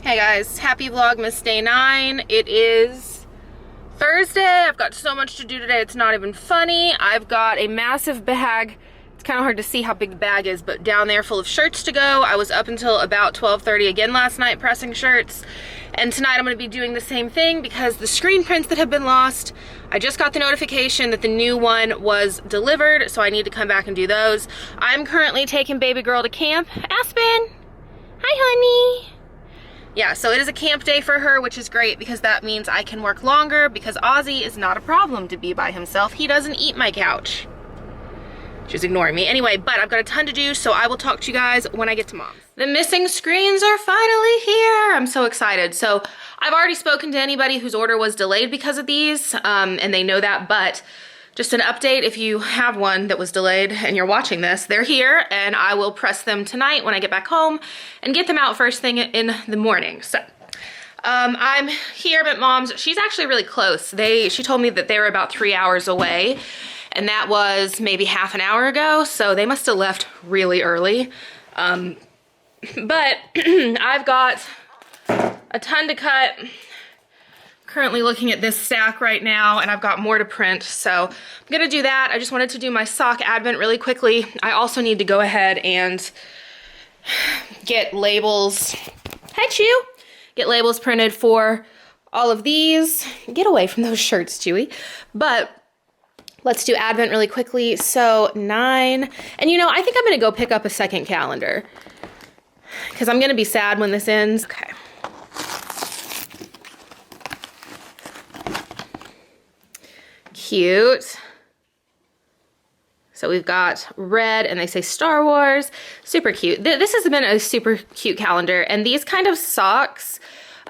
Hey guys, happy Vlogmas day 9. It is Thursday. I've got so much to do today, it's not even funny. I've got a massive bag. It's kind of hard to see how big the bag is, but down there full of shirts to go. I was up until about 12:30 again last night pressing shirts. And tonight I'm going to be doing the same thing because the screen prints that have been lost, I just got the notification that the new one was delivered, so I need to come back and do those. I'm currently taking baby girl to camp. Aspen! Hi, honey! Yeah, so it is a camp day for her, which is great because that means I can work longer because Ozzy is not a problem to be by himself. He doesn't eat my couch. She's ignoring me. Anyway, but I've got a ton to do, so I will talk to you guys when I get to Mom's. The missing screens are finally here. I'm so excited. So I've already spoken to anybody whose order was delayed because of these, and they know that, but just an update, if you have one that was delayed and you're watching this, they're here, and I will press them tonight when I get back home and get them out first thing in the morning. So I'm here at Mom's. She's actually really close. She told me that they were about 3 hours away, and that was maybe half an hour ago, so they must have left really early. But I've got a ton to cut. Currently looking at this stack right now, and I've got more to print, so I'm gonna do that. I just wanted to do my sock advent really quickly. I also need to go ahead and get labels. Hi, Chew! Get labels printed for all of these. Get away from those shirts, Chewy. But let's do advent really quickly. So 9, and you know, I think I'm gonna go pick up a second calendar because I'm gonna be sad when this ends. Okay. Cute. So we've got red, and they say Star Wars. Super cute. This has been a super cute calendar, and these kind of socks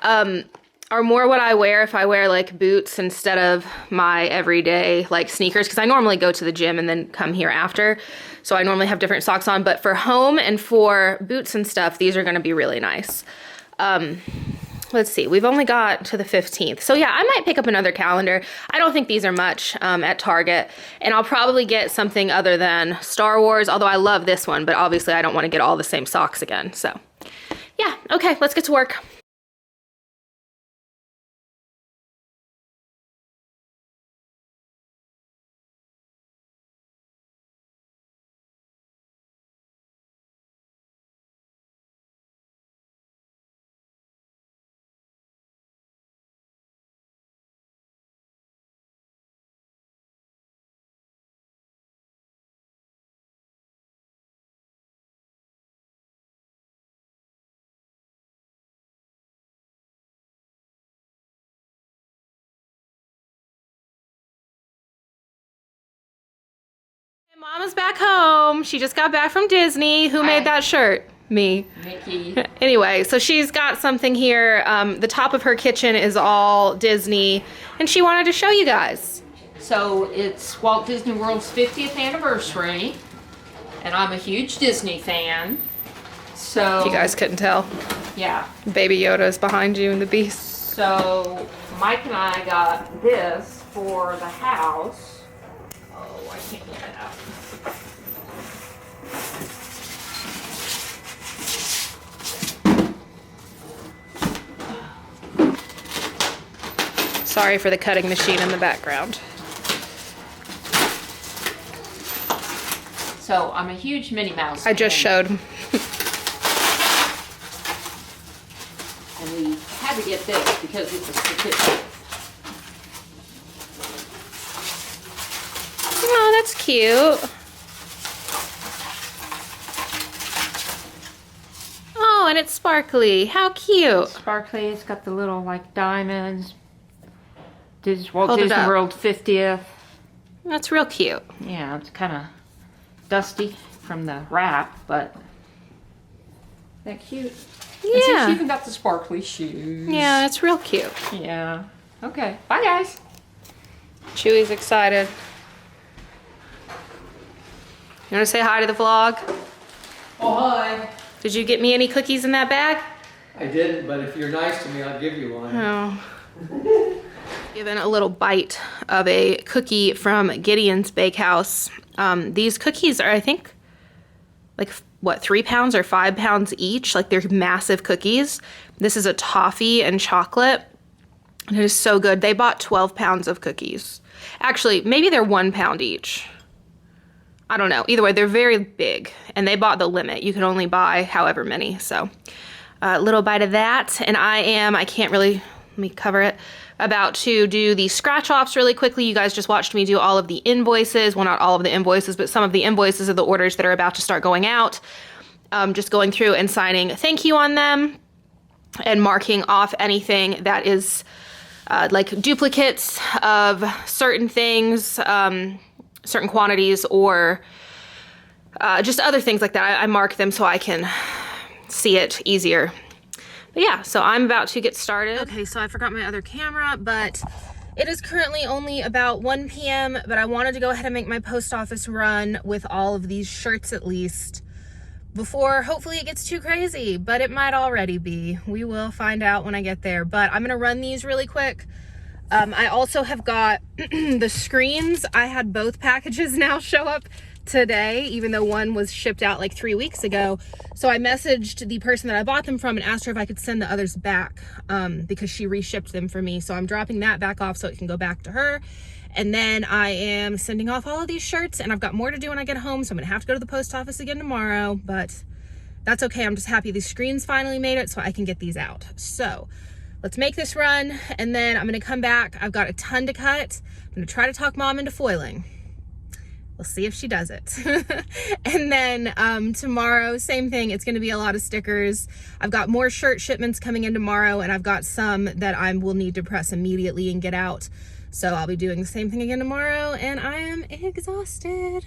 are more what I wear if I wear like boots instead of my everyday like sneakers, because I normally go to the gym and then come here after. So I normally have different socks on, but for home and for boots and stuff, these are gonna be really nice. Let's see, we've only got to the 15th. So yeah, I might pick up another calendar. I don't think these are much at Target. And I'll probably get something other than Star Wars, although I love this one, but obviously I don't want to get all the same socks again. So yeah, okay, let's get to work. Mama's back home. She just got back from Disney. Who made that shirt? Me. Mickey. Anyway, so she's got something here. The top of her kitchen is all Disney, and she wanted to show you guys. So it's Walt Disney World's 50th anniversary, and I'm a huge Disney fan. So If you guys couldn't tell, yeah. Baby Yoda is behind you in the Beast. So Mike and I got this for the house. Oh, I can't get it out. Sorry for the cutting machine in the background. So I'm a huge Minnie Mouse I just showed. And we had to get this because it's a certificate. Oh, that's cute. Oh, and it's sparkly. How cute. Sparkly, it's got the little like diamonds. Walt Hold it Disney up. World 50th. That's real cute. Yeah, it's kind of dusty from the wrap, but that cute. And Yeah. she's even got the sparkly shoes. Yeah, it's real cute. Yeah. Okay. Bye, guys. Chewy's excited. You want to say hi to the vlog? Oh, hi. Did you get me any cookies in that bag? I didn't, but if you're nice to me, I'll give you one. Oh. Given a little bite of a cookie from Gideon's Bakehouse. These cookies are, I think, like what, 3 pounds or 5 pounds each. Like, they're massive cookies. This is a toffee and chocolate. And it is so good. They bought 12 pounds of cookies. Actually, maybe they're 1 pound each. I don't know. Either way, they're very big. And they bought the limit. You can only buy however many. So, a little bite of that. And I can't really, let me cover it, about to do the scratch offs really quickly. You guys just watched me do all of the invoices. Well, not all of the invoices, but some of the invoices of the orders that are about to start going out. Just going through and signing thank you on them and marking off anything that is like duplicates of certain things, certain quantities, or just other things like that. I mark them so I can see it easier. But yeah, so I'm about to get started. Okay, so I forgot my other camera, but it is currently only about 1 p.m., but I wanted to go ahead and make my post office run with all of these shirts at least before hopefully it gets too crazy, but it might already be. We will find out when I get there, but I'm gonna run these really quick. I also have got the screens. I had both packages now show up today, even though one was shipped out like 3 weeks ago. So I messaged the person that I bought them from and asked her if I could send the others back because she reshipped them for me. So I'm dropping that back off so it can go back to her. And then I am sending off all of these shirts, and I've got more to do when I get home. So I'm gonna have to go to the post office again tomorrow, but that's okay. I'm just happy these screens finally made it so I can get these out. So let's make this run, and then I'm gonna come back. I've got a ton to cut. I'm gonna try to talk mom into foiling. We'll see if she does it. And then tomorrow, same thing. It's gonna be a lot of stickers. I've got more shirt shipments coming in tomorrow, and I've got some that I will need to press immediately and get out. So I'll be doing the same thing again tomorrow, and I am exhausted.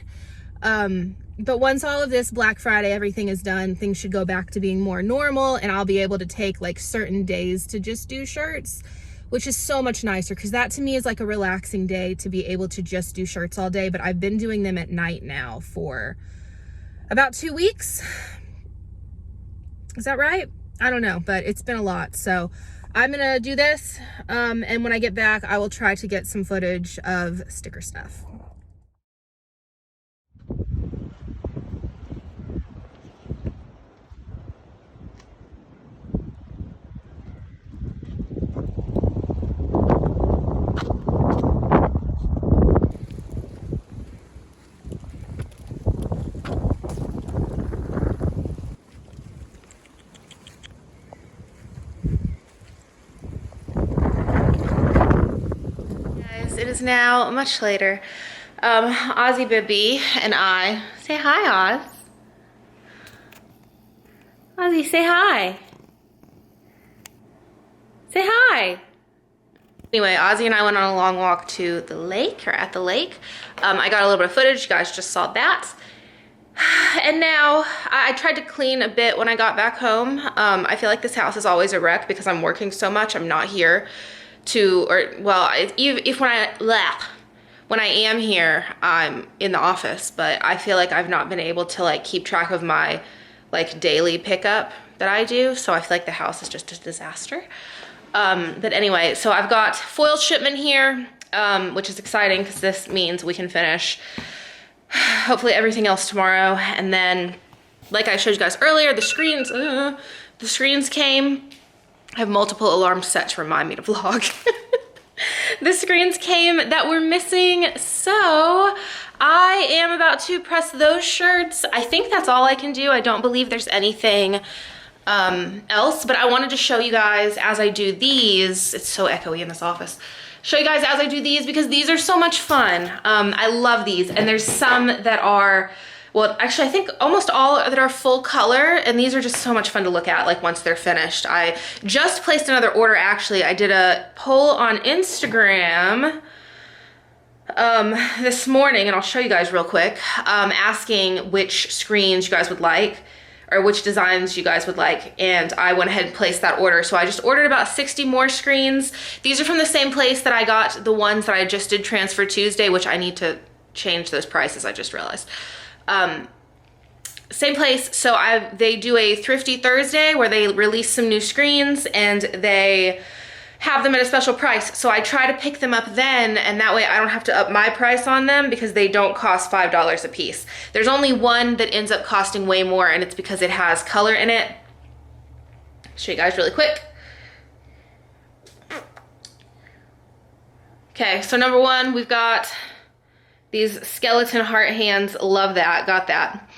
But once all of this Black Friday, everything is done, things should go back to being more normal, and I'll be able to take like certain days to just do shirts, which is so much nicer, because that to me is like a relaxing day, to be able to just do shirts all day. But I've been doing them at night now for about 2 weeks. Is that right? I don't know, but it's been a lot. So I'm gonna do this, and when I get back, I will try to get some footage of sticker stuff. It is now much later. Ozzy Bibby and I, say hi, Oz. Ozzy, say hi. Say hi. Anyway, Ozzy and I went on a long walk to the lake, or at the lake. I got a little bit of footage, you guys just saw that. And now I tried to clean a bit when I got back home. I feel like this house is always a wreck because I'm working so much. I'm not here to, or well, if when I am here, I'm in the office, but I feel like I've not been able to like keep track of my like daily pickup that I do. So I feel like the house is just a disaster. But anyway, so I've got foil shipment here, which is exciting because this means we can finish hopefully everything else tomorrow. And then, like I showed you guys earlier, the screens came. I have multiple alarms set to remind me to vlog. The screens came that were missing, so I am about to press those shirts. I think that's all I can do. I don't believe there's anything else, but I wanted to show you guys as I do these. It's so echoey in this office. Show you guys as I do these because these are so much fun. I love these, and there's some that are, well, actually I think almost all that are full color, and these are just so much fun to look at like once they're finished. I just placed another order actually. I did a poll on Instagram this morning, and I'll show you guys real quick, asking which screens you guys would like, or which designs you guys would like, and I went ahead and placed that order. So I just ordered about 60 more screens. These are from the same place that I got the ones that I just did Transfer Tuesday, which I need to change those prices, I just realized. Same place. So they do a Thrifty Thursday where they release some new screens, and they have them at a special price. So I try to pick them up then, and that way I don't have to up my price on them because they don't cost $5 a piece. There's only one that ends up costing way more, and it's because it has color in it. Show you guys really quick. Okay, so number one, we've got these skeleton heart hands. Love that, got that.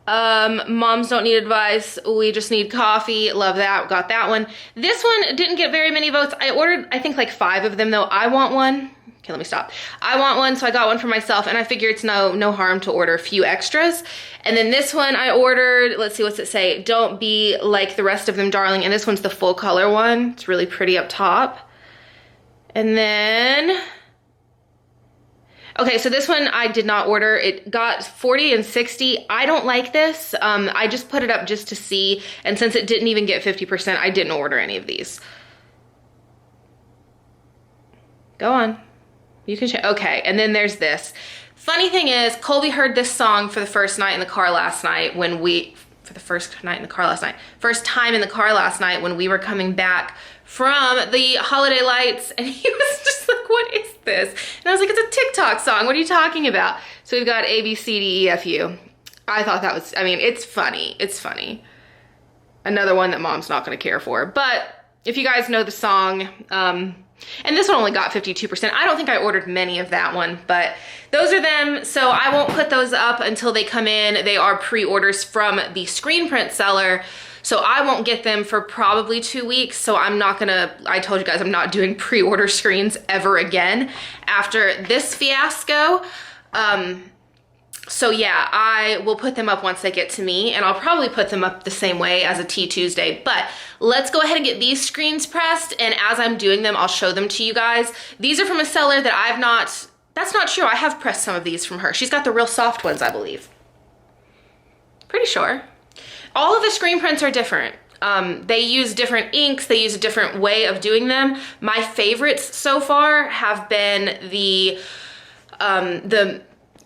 Moms don't need advice, we just need coffee. Love that, got that one. This one didn't get very many votes. I ordered, I think, like 5 of them though. I want one. Okay, let me stop. I want one, so I got one for myself, and I figure it's no harm to order a few extras. And then this one I ordered, let's see, what's it say? Don't be like the rest of them, darling. And this one's the full color one. It's really pretty up top. And then, okay, so this one I did not order. It got 40 and 60. I don't like this. I just put it up just to see, and since it didn't even get 50%, I didn't order any of these. Go on. You can check. Okay, and then there's this. Funny thing is, Colby heard this song for the first night in the car last night when we, first time in the car last night when we were coming back from the holiday lights, and he was just like, what is this? And I was like, it's a TikTok song. What are you talking about? So we've got A, B, C, D, E, F, U. I thought that was, I mean, it's funny. It's funny. Another one that mom's not going to care for. But if you guys know the song, and this one only got 52%. I don't think I ordered many of that one, but those are them. So I won't put those up until they come in. They are pre-orders from the screen print seller. So I won't get them for probably 2 weeks. So I'm not gonna, I told you guys I'm not doing pre-order screens ever again after this fiasco. So yeah, I will put them up once they get to me, and I'll probably put them up the same way as a Tea Tuesday. But let's go ahead and get these screens pressed, and as I'm doing them, I'll show them to you guys. These are from a seller that I've not, that's not true. I have pressed some of these from her. She's got the real soft ones, I believe. Pretty sure. All of the screen prints are different. They use different inks, they use a different way of doing them. My favorites so far have been the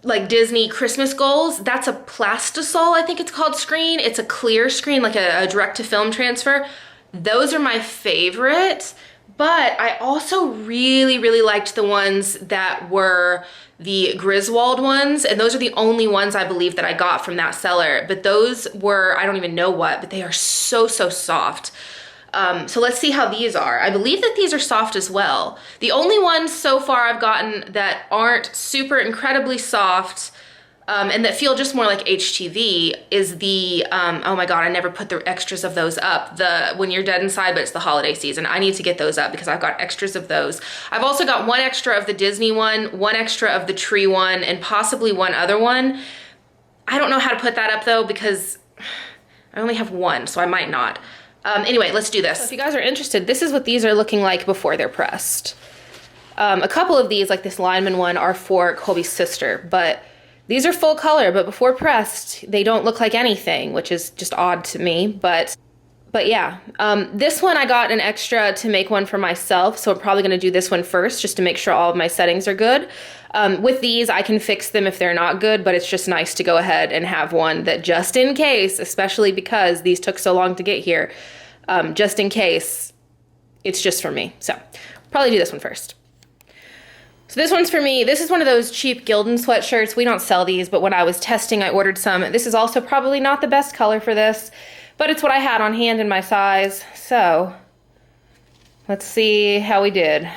like Disney Christmas goals. That's a plastisol, I think it's called, screen. It's a clear screen, like a direct to film transfer. Those are my favorite, but I also really liked the ones that were the Griswold ones, and those are the only ones I believe that I got from that seller. But those were, I don't even know what, but they are so soft. So let's see how these are. I believe that these are soft as well. The only ones so far I've gotten that aren't super incredibly soft and that feel just more like HTV is the, oh my God, I never put the extras of those up. The When You're Dead Inside, but it's the holiday season. I need to get those up because I've got extras of those. I've also got one extra of the Disney one extra of the tree one, and possibly one other one. I don't know how to put that up though because I only have one, so I might not. Anyway, let's do this. So if you guys are interested, this is what these are looking like before they're pressed. A couple of these, like this lineman one, are for Colby's sister, but these are full color, but before pressed, they don't look like anything, which is just odd to me, but yeah. This one I got an extra to make one for myself, so I'm probably gonna do this one first just to make sure all of my settings are good. With these, I can fix them if they're not good, but it's just nice to go ahead and have one that just in case, especially because these took so long to get here, just in case, it's just for me. So probably do this one first. So this one's for me. This is one of those cheap Gildan sweatshirts. We don't sell these, but when I was testing, I ordered some. This is also probably not the best color for this, but it's what I had on hand in my size. So let's see how we did.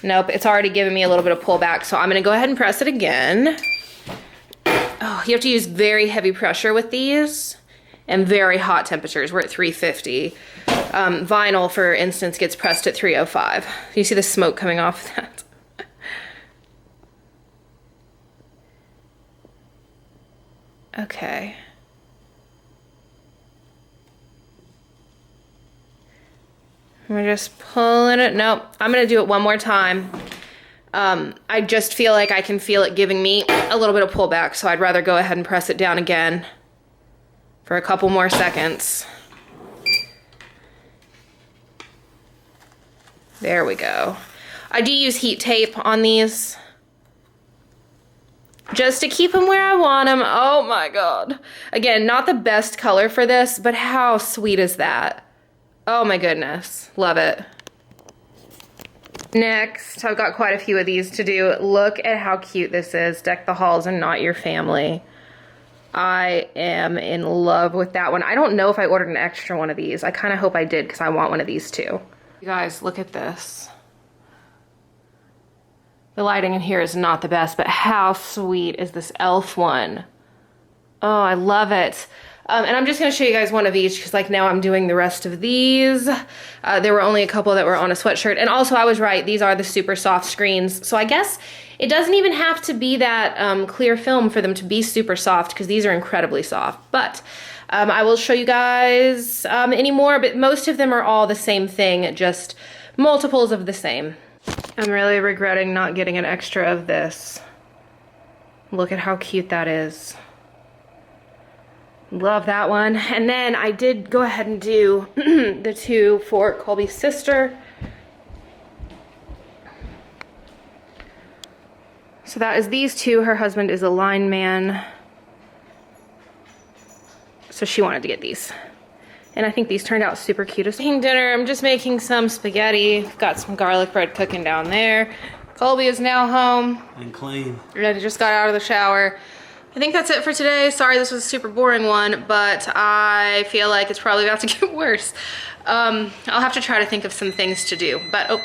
Nope, it's already giving me a little bit of pullback, so I'm gonna go ahead and press it again. Oh, you have to use very heavy pressure with these and very hot temperatures. We're at 350. Vinyl, for instance, gets pressed at 305. You see the smoke coming off that? Okay. We're just pulling it. Nope, I'm gonna do it one more time. I just feel like I can feel it giving me a little bit of pullback, so I'd rather go ahead and press it down again for a couple more seconds. There we go. I do use heat tape on these just to keep them where I want them. Oh my God. Again, not the best color for this, but how sweet is that? Oh my goodness, love it. Next, I've got quite a few of these to do. Look at how cute this is. Deck the halls and not your family. I am in love with that one. I don't know if I ordered an extra one of these. I kind of hope I did because I want one of these too. You guys, look at this. The lighting in here is not the best, but how sweet is this elf one? Oh, I love it. And I'm just gonna show you guys one of each because like now I'm doing the rest of these. There were only a couple that were on a sweatshirt. And also I was right, these are the super soft screens. So I guess it doesn't even have to be that clear film for them to be super soft because these are incredibly soft. But I will show you guys any more, but most of them are all the same thing, just multiples of the same. I'm really regretting not getting an extra of this. Look at how cute that is. Love that one. And then I did go ahead and do the two for Colby's sister. So that is these two. Her husband is a lineman. So she wanted to get these. And I think these turned out super cute. Making dinner, I'm just making some spaghetti. Got some garlic bread cooking down there. Colby is now home. And clean. I just got out of the shower. I think that's it for today. Sorry this was a super boring one, but I feel like it's probably about to get worse. I'll have to try to think of some things to do, but oh.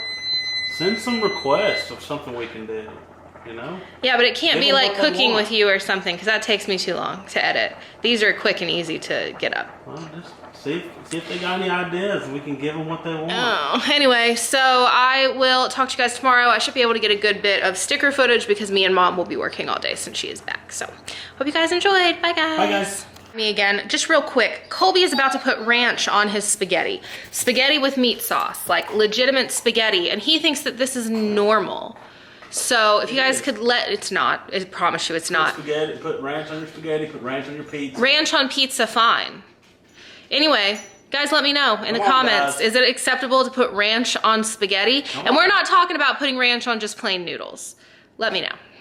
Send some requests of something we can do, you know? Yeah, but it can't Give be them like what they cooking want. with you or something, because that takes me too long to edit. These are quick and easy to get up. Well, just see if they got any ideas. We can give them what they want. Oh, anyway, so I will talk to you guys tomorrow. I should be able to get a good bit of sticker footage because me and Mom will be working all day since she is back. So, hope you guys enjoyed. Bye, guys. Bye, guys. Me again, just real quick. Colby is about to put ranch on his spaghetti. Spaghetti with meat sauce, like legitimate spaghetti, and he thinks that this is normal. So, if you guys could it's not. I promise you it's not. Spaghetti, put ranch on your spaghetti, put ranch on your pizza. Ranch on pizza, fine. Anyway, guys, let me know in the Come on, comments. guys. Is it acceptable to put ranch on spaghetti? And we're not talking about putting ranch on just plain noodles. Let me know.